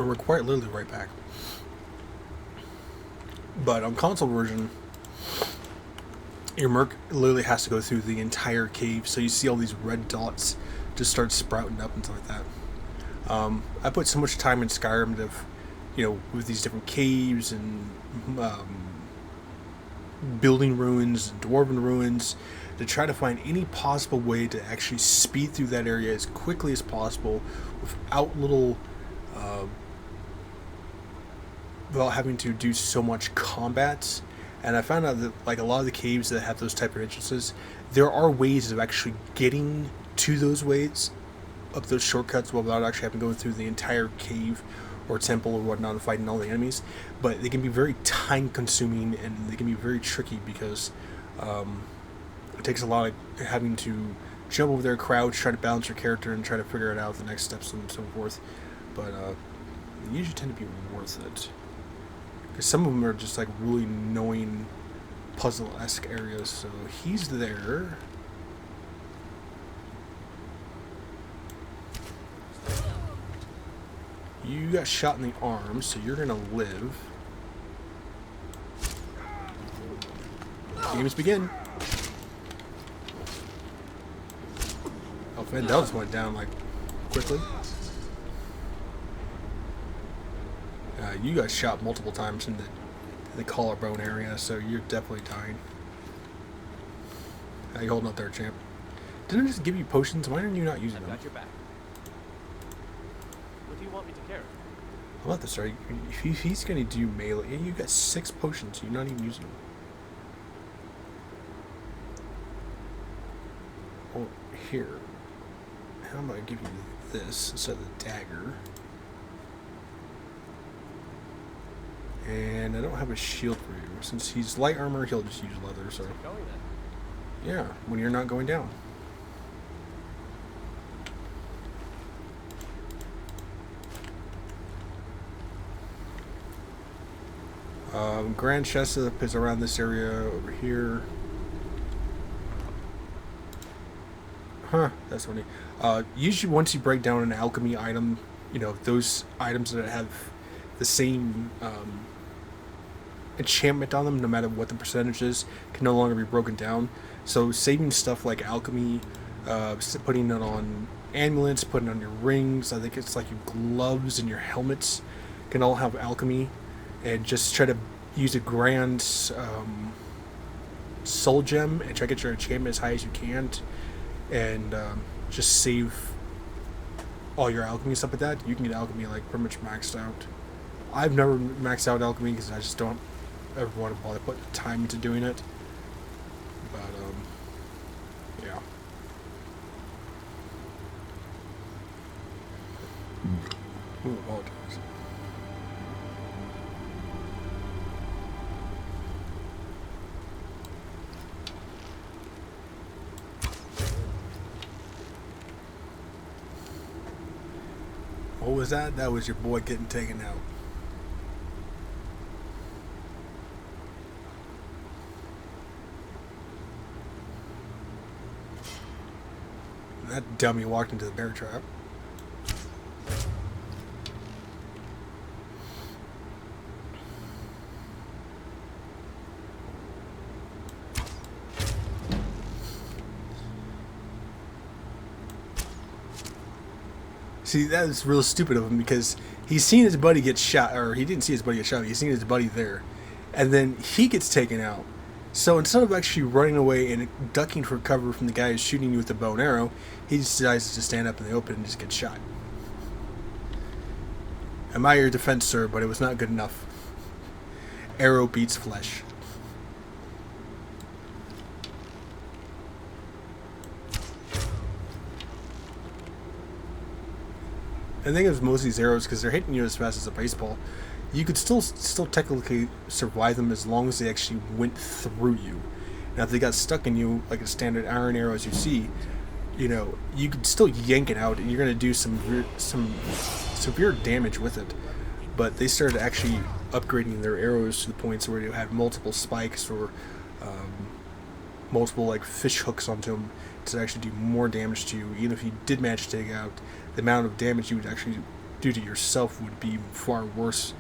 and we're quite literally right back. But on console version, your merc literally has to go through the entire cave, so you see all these red dots just start sprouting up and stuff like that. I put so much time in Skyrim to, with these different caves and building ruins, dwarven ruins, to try to find any possible way to actually speed through that area as quickly as possible without without having to do so much combat. And I found out that like a lot of the caves that have those type of entrances, there are ways of actually getting to those ways, up those shortcuts, without actually having to go through the entire cave or temple or whatnot and fighting all the enemies. But they can be very time consuming and they can be very tricky because it takes a lot of having to jump over there, crouch, try to balance your character and try to figure it out, the next steps and so forth. But they usually tend to be worth it. Because some of them are just like really annoying puzzle-esque areas. So he's there. You got shot in the arm, so you're gonna live. Games begin. Oh, Vandal just went down like quickly. You got shot multiple times in the collarbone area, so you're definitely dying. How you holding up there, champ? Didn't I just give you potions? Why are you not using them? I've got your back. What do you want me to carry? I'm about to start. If he's gonna do melee, yeah, you got 6 potions. You're not even using them. Oh, here. How about I give you this instead of the dagger? And I don't have a shield for you. Since he's light armor, he'll just use leather, so... Yeah, when you're not going down. Grand Jessup is around this area over here. Huh, that's funny. Usually once you break down an alchemy item, those items that have the same enchantment on them, no matter what the percentage is, can no longer be broken down. So saving stuff like alchemy, putting it on amulets, putting it on your rings, I think it's like your gloves and your helmets can all have alchemy, and just try to use a grand soul gem and try to get your enchantment as high as you can, and just save all your alchemy and stuff like that. You can get alchemy like pretty much maxed out. I've never maxed out alchemy because I just don't ever want to bother putting time into doing it. But yeah. Ooh, apologize. What was that? That was your boy getting taken out. That dummy walked into the bear trap. See, that was real stupid of him because he's seen his buddy get shot, or he didn't see his buddy get shot, he's seen his buddy there. And then he gets taken out. So instead of actually running away and ducking for cover from the guy who's shooting you with the bow and arrow, he decides to stand up in the open and just get shot. Am I your defense, sir? But it was not good enough. Arrow beats flesh. I think it was most of these arrows, because they're hitting you as fast as a baseball. You could still technically survive them as long as they actually went through you. Now, if they got stuck in you, like a standard iron arrow as you see, you could still yank it out, and you're going to do some severe damage with it. But they started actually upgrading their arrows to the points where you had multiple spikes or multiple like fish hooks onto them to actually do more damage to you. Even if you did manage to take out, the amount of damage you would actually do to yourself would be far worse.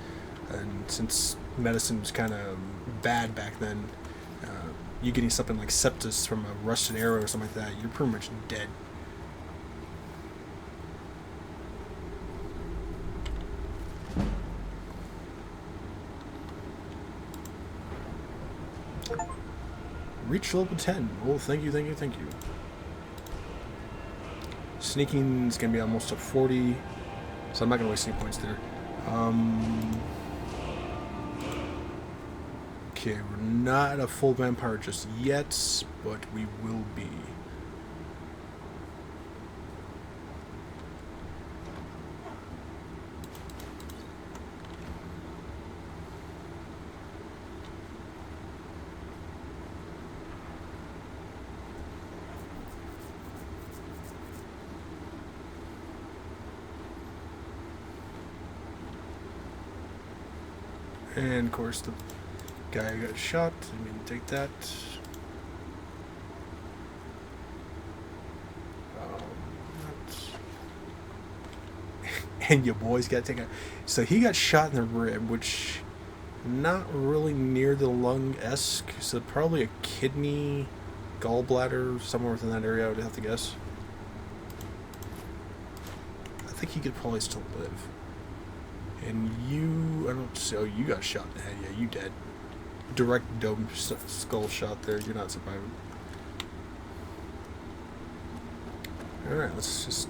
And since medicine was kind of bad back then, you getting something like sepsis from a rusted arrow or something like that, you're pretty much dead. Reach level 10. Oh, thank you, thank you, thank you. Sneaking is going to be almost a 40, so I'm not going to waste any points there. Okay, we're not a full vampire just yet, but we will be. And of course the guy got shot. I mean, take that. And your boys got taken. So he got shot in the rib, which not really near the lung-esque. So probably a kidney, gallbladder, somewhere within that area, I would have to guess. I think he could probably still live. And you, I don't see. Oh, you got shot in the head. Yeah, you dead. Direct dome skull shot there. You're not surviving. Alright, let's just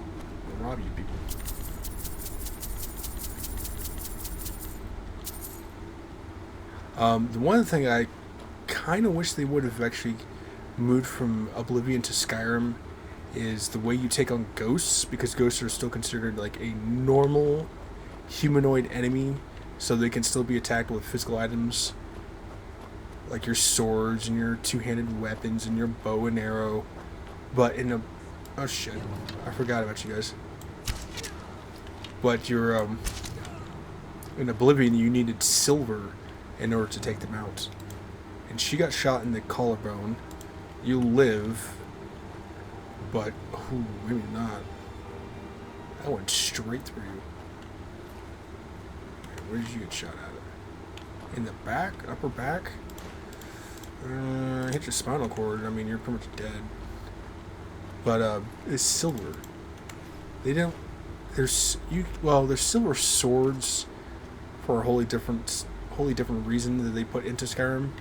rob you people. The one thing I kind of wish they would have actually moved from Oblivion to Skyrim is the way you take on ghosts, because ghosts are still considered like a normal humanoid enemy, so they can still be attacked with physical items like your swords and your two-handed weapons and your bow and arrow. But in a oh shit, I forgot about you guys. But you're in Oblivion, you needed silver in order to take them out, and she got shot in the collarbone. You live, but ooh, maybe not. That went straight through you. Where did you get shot at? In the back? Upper back? Hit your spinal cord. I mean, you're pretty much dead. But, it's silver. They don't... There's silver swords for a wholly different reason that they put into Skyrim,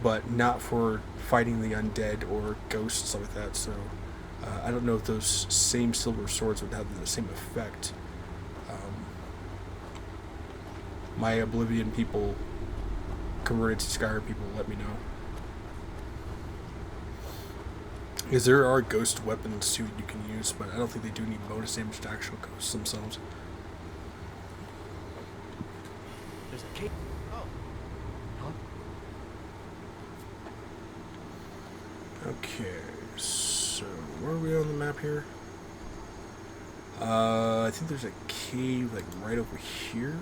but not for fighting the undead or ghosts, stuff like that. So, I don't know if those same silver swords would have the same effect. My Oblivion people converted to Skyrim people, let me know. Because there are ghost weapons too you can use, but I don't think they do need bonus damage to actual ghosts themselves. There's a cave. Oh. Huh? Okay, so where are we on the map here? I think there's a cave like right over here.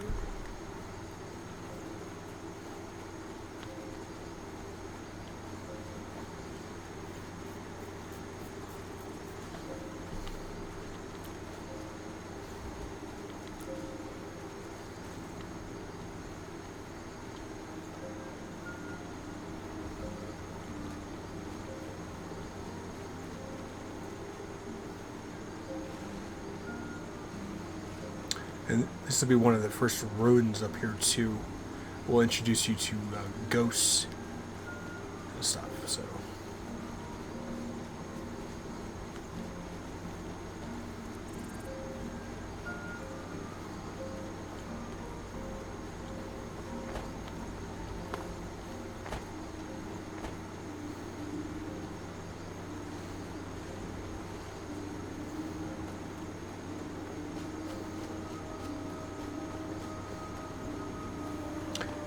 And this will be one of the first ruins up here too. We'll introduce you to ghosts and stuff. So.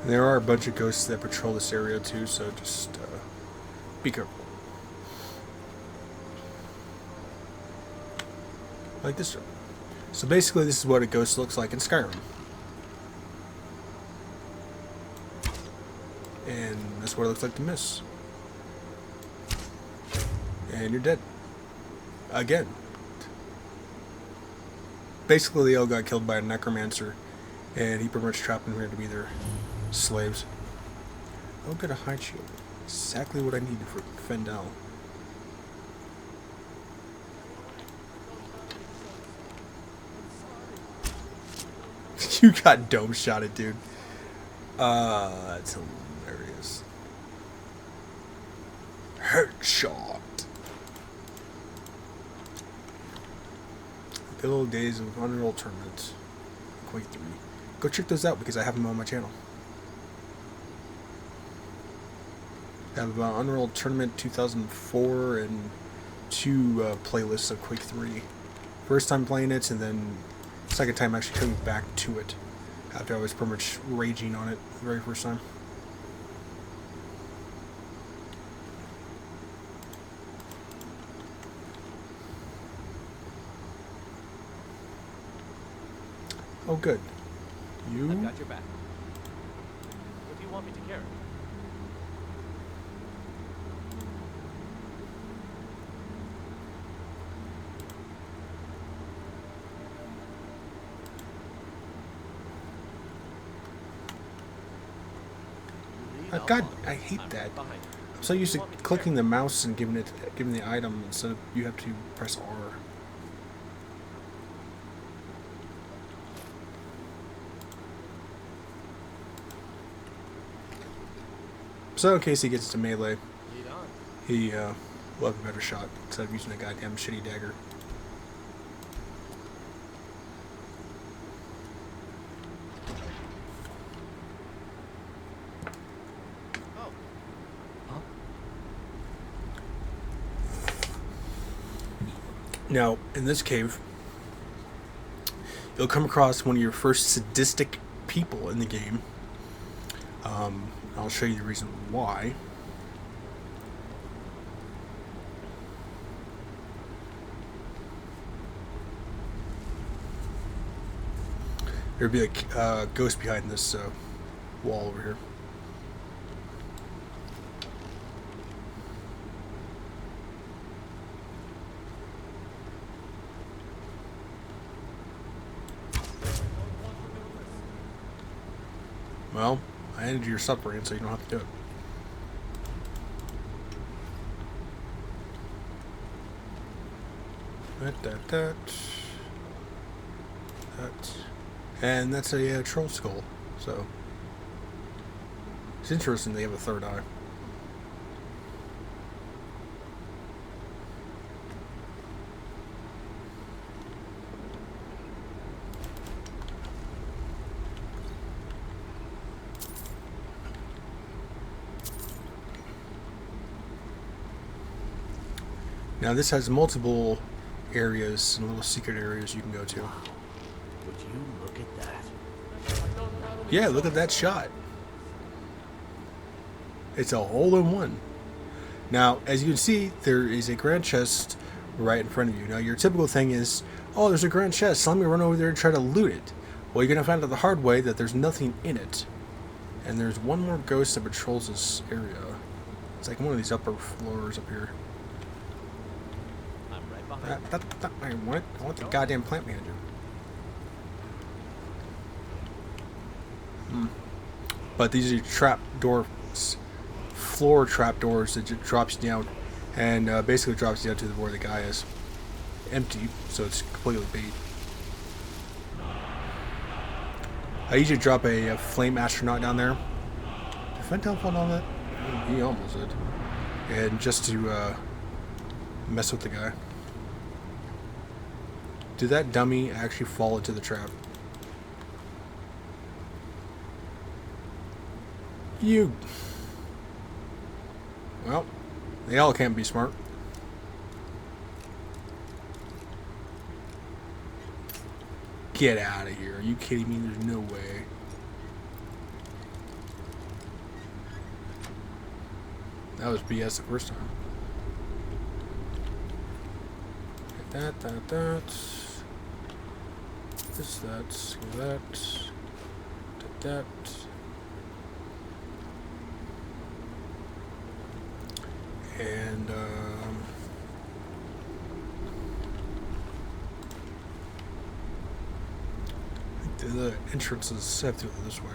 And there are a bunch of ghosts that patrol this area too, so just be careful. Like this one. So basically this is what a ghost looks like in Skyrim. And that's what it looks like to miss. And you're dead. Again. basically they all got killed by a necromancer, and he pretty much trapped them here to be their slaves. Oh, got a high shield. Exactly what I needed for Fendel. You got dome shotted, dude. That's hilarious. Headshot. Good old days of Unreal tournaments. Quake 3. Go check those out because I have them on my channel. I have Unreal Tournament 2004 and 2 playlists of Quake 3. First time playing it, and then second time actually coming back to it after I was pretty much raging on it the very first time. Oh, good. You? I've got your back. What do you want me to carry? God, I hate that. I'm so used to clicking the mouse and giving the item instead of you have to press R. So in case he gets to melee, he will have a better shot instead of using a goddamn shitty dagger. Now, in this cave, you'll come across one of your first sadistic people in the game. I'll show you the reason why. There'd be a ghost behind this wall over here. Well, I ended your suffering, so you don't have to do it. That. And that's a troll skull, so it's interesting they have a third eye. Now this has multiple areas and little secret areas you can go to. Would you look at that? Yeah, look at that shot. It's a hole-in-one. Now, as you can see, there is a grand chest right in front of you. Now, your typical thing is, oh, there's a grand chest, so let me run over there and try to loot it. Well, you're going to find out the hard way that there's nothing in it. And there's one more ghost that patrols this area. It's like one of these upper floors up here. I want the goddamn plant manager. But these are trap doors, floor trap doors that just drops you down, and basically drops you down to where the guy is. Empty, so it's completely bait. I usually drop a flame astronaut down there. Did Fentel fall down that? He almost did. And just to mess with the guy. Did that dummy actually fall into the trap? You. Well, they all can't be smart. Get out of here. Are you kidding me? There's no way. That was BS the first time. That. This, that. And, the entrances have to go this way.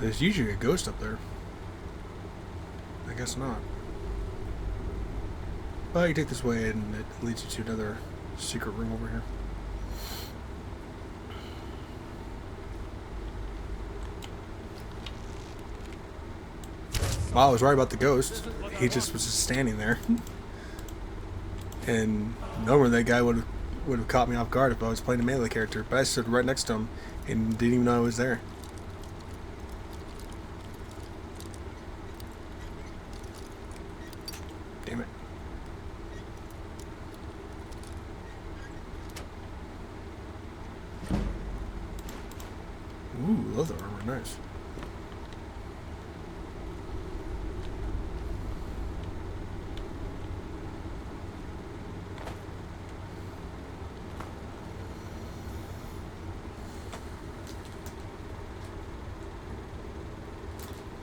There's usually a ghost up there. I guess not. But you take this way and it leads you to another secret room over here. Wow, I was right about the ghost. He just was just standing there. And normally that guy would have caught me off guard if I was playing a melee character. But I stood right next to him and didn't even know I was there. Damn it. Ooh, leather armor, nice.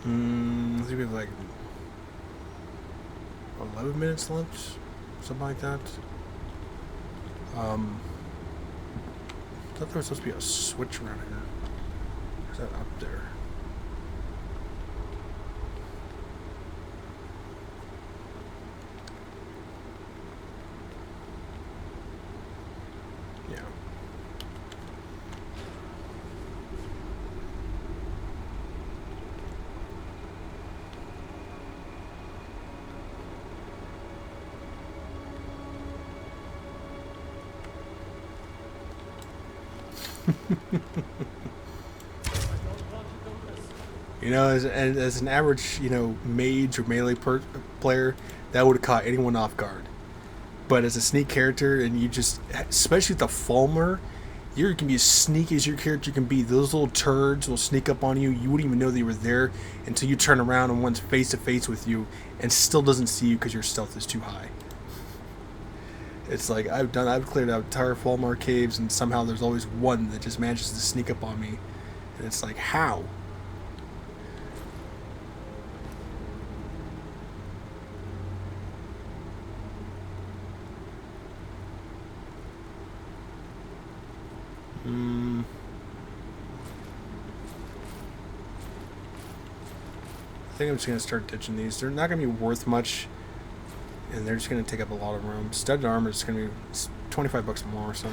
I think we have like 11 minutes left, something like that. I thought there was supposed to be a switch around here. Is that up there? Yeah. You know, as an average, you know, mage or melee player, that would have caught anyone off guard. But as a sneak character, and you just, especially with the Fulmer, you can be as sneaky as your character can be. Those little turds will sneak up on you. You wouldn't even know they were there until you turn around and one's face to face with you and still doesn't see you because your stealth is too high. It's like I've cleared out entire Fulmer caves, and somehow there's always one that just manages to sneak up on me, and it's like, how? I think I'm just going to start ditching these. They're not going to be worth much, and they're just going to take up a lot of room. Studded armor is going to be $25 more, so.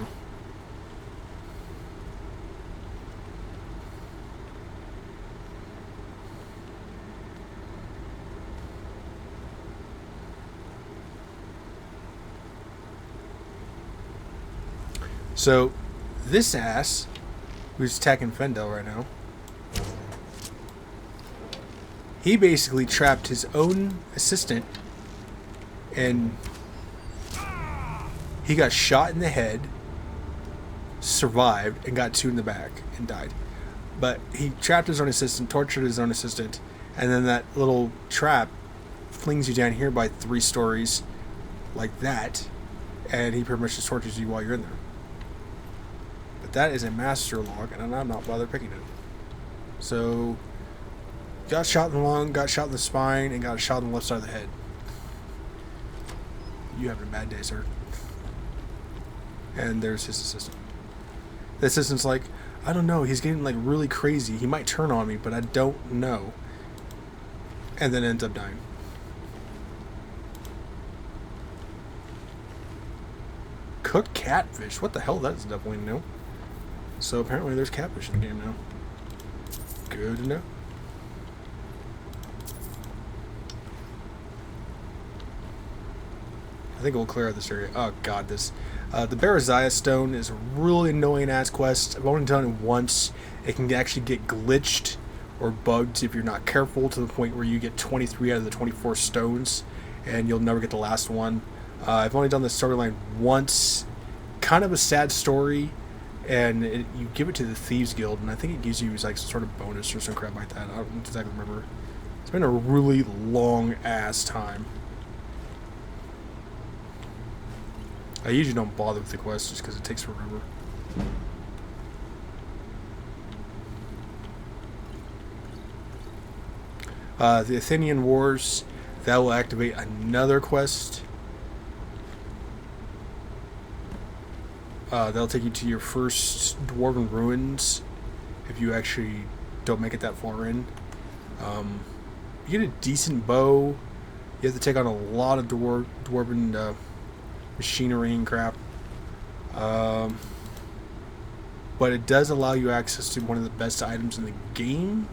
So, this ass, who's attacking Fendel right now, he basically trapped his own assistant, and he got shot in the head, survived, and got 2 in the back, and died. But he trapped his own assistant, tortured his own assistant, and then that little trap flings you down here by 3 stories, like that, and he pretty much just tortures you while you're in there. But that is a master log, and I'm not bothered picking it. So, got shot in the lung, got shot in the spine, and got shot on the left side of the head. You having a bad day, sir. And there's his assistant. The assistant's like, I don't know, he's getting like really crazy. He might turn on me, but I don't know. And then ends up dying. Cooked catfish? What the hell? That's definitely new. So apparently there's catfish in the game now. Good to know. I think we'll clear out this area. Oh god, this. The Barazaya Stone is a really annoying ass quest. I've only done it once. It can actually get glitched or bugged if you're not careful, to the point where you get 23 out of the 24 stones and you'll never get the last one. I've only done this storyline once. Kind of a sad story, and you give it to the Thieves Guild, and I think it gives you like some sort of bonus or some crap like that. I don't exactly remember. It's been a really long ass time. I usually don't bother with the quest just because it takes forever. The Athenian Wars, that will activate another quest. That'll take you to your first Dwarven Ruins if you actually don't make it that far in. You get a decent bow. You have to take on a lot of Dwarven machinery and crap. But it does allow you access to one of the best items in the game.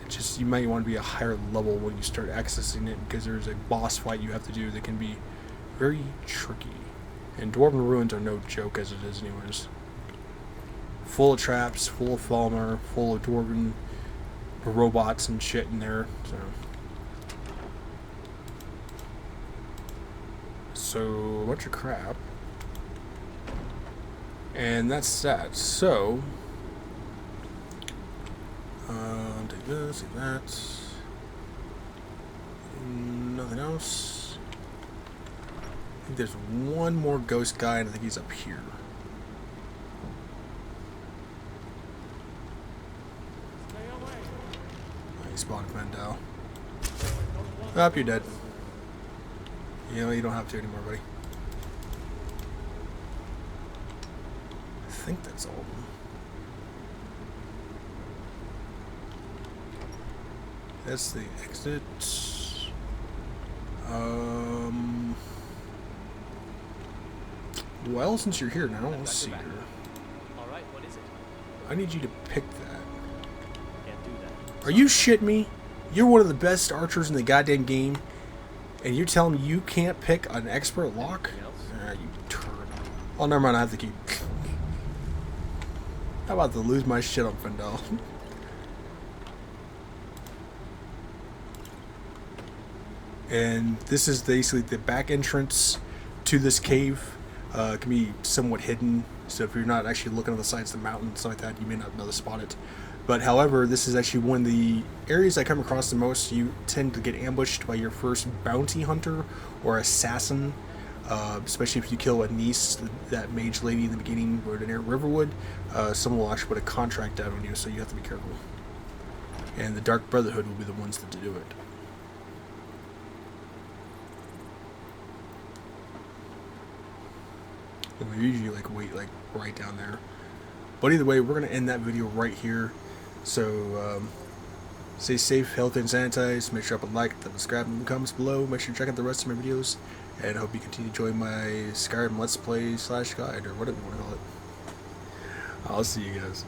It just, you might want to be a higher level when you start accessing it, because there's a boss fight you have to do that can be very tricky. And Dwarven Ruins are no joke as it is anyways. Full of traps, full of Falmer, full of Dwarven robots and shit in there. So a bunch of crap. And that's that. So take this, take that. Nothing else. I think there's one more ghost guy, and I think he's up here. Nice spotted Mandel. Up, you're dead. You know, you don't have to anymore, buddy. I think that's all of them. That's the exit. Well, since you're here now, let's see here. Alright, what is it? I need you to pick that. Can't do that. Are you shitting me? You're one of the best archers in the goddamn game, and you're telling me you can't pick an expert lock? Ah, you turd. Oh, never mind, I have the key. How about to lose my shit on Fendel? And this is basically the back entrance to this cave. It can be somewhat hidden, so if you're not actually looking on the sides of the mountain and stuff like that, you may not be able to spot it. But however, this is actually one of the areas I come across the most. You tend to get ambushed by your first bounty hunter or assassin, especially if you kill a niece, that mage lady in the beginning, or near Riverwood. Someone will actually put a contract out on you, so you have to be careful. And the Dark Brotherhood will be the ones that do it. And we usually wait right down there. But either way, we're gonna end that video right here. So stay safe, healthy, and sanitized. Make sure to like, subscribe in the comments below. Make sure to check out the rest of my videos, and I hope you continue to enjoy my Skyrim Let's Play / guide, or whatever you want to call it. I'll see you guys.